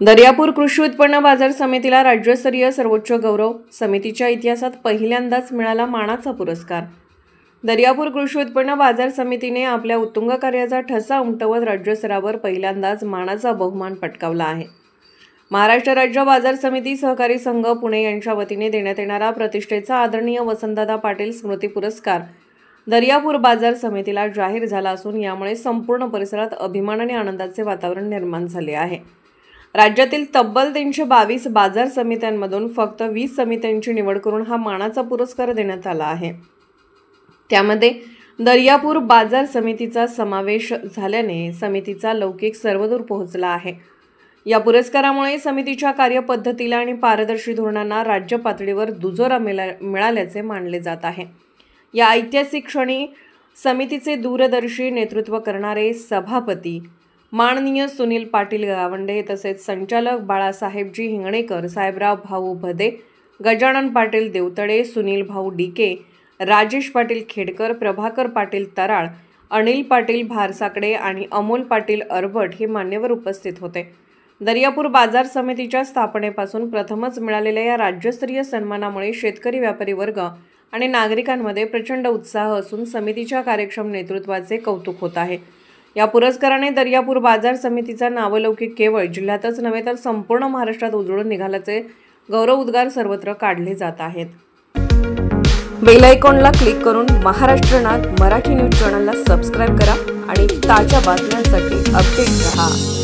दर्यापूर कृषी उत्पन्न बाजार समितीला राज्यस्तरीय सर्वोच्च गौरव. समितीच्या इतिहासात पहिल्यांदाच मिळाला मानाचा पुरस्कार. दर्यापूर कृषी उत्पन्न बाजार समितीने आपल्या उत्तुंग कार्याचा ठसा उमटवत राज्यस्तरावर पहिल्यांदाच मानाचा बहुमान पटकावला आहे. महाराष्ट्र राज्य बाजार समिती सहकारी संघ पुणे यांच्या वतीने देण्यात येणारा प्रतिष्ठेचा आदरणीय वसंतदादा पाटील स्मृती पुरस्कार दर्यापूर बाजार समितीला जाहीर झाला असून यामुळे संपूर्ण परिसरात अभिमान आणि आनंदाचे वातावरण निर्माण झाले आहे. राज्यातील तब्बल 322 बाजार समित्यांमधून फक्त 20 समित्यांची निवड करून हा मानाचा पुरस्कार देण्यात आला आहे. त्यामध्ये दर्यापूर बाजार समितीचा समावेश झाल्याने समितीचा लौकिक सर्वदूर पोहोचला आहे. या पुरस्कारामुळे समितीच्या कार्यपद्धतीला आणि पारदर्शी धोरणांना राज्य पातळीवर दुजोरा मिळाल्याचे मानले जात आहे. या ऐतिहासिक क्षणी समितीचे दूरदर्शी नेतृत्व करणारे सभापती माननीय सुनील पाटील गावंडे तसेच संचालक बाळासाहेबजी हिंगणेकर, साहेबराव भाऊ भदे, गजानन पाटील देवतळे, सुनील भाऊ डीके, राजेश पाटील खेडकर, प्रभाकर पाटील तराळ, अनिल पाटील भारसाकडे आणि अमोल पाटील अरबट हे मान्यवर उपस्थित होते. दर्यापूर बाजार समितीच्या स्थापनेपासून प्रथमच मिळालेल्या या राज्यस्तरीय सन्मानामुळे शेतकरी, व्यापारी वर्ग आणि नागरिकांमध्ये प्रचंड उत्साह असून समितीच्या कार्यक्षम नेतृत्वाचे कौतुक होत आहे. या पुरस्काराने दर्यापूर बाजार समितीचा नावलौकिक केवळ जिल्ह्यातच नव्हे तर संपूर्ण महाराष्ट्रात उजळून निघाल्याचे गौरव उद्गार सर्वत्र काढले जात आहेत. बेल आयकॉनला क्लिक करून महाराष्ट्रनाद मराठी न्यूज चॅनलला सबस्क्राईब करा आणि ताज्या बातम्यांसाठी अपडेट रहा.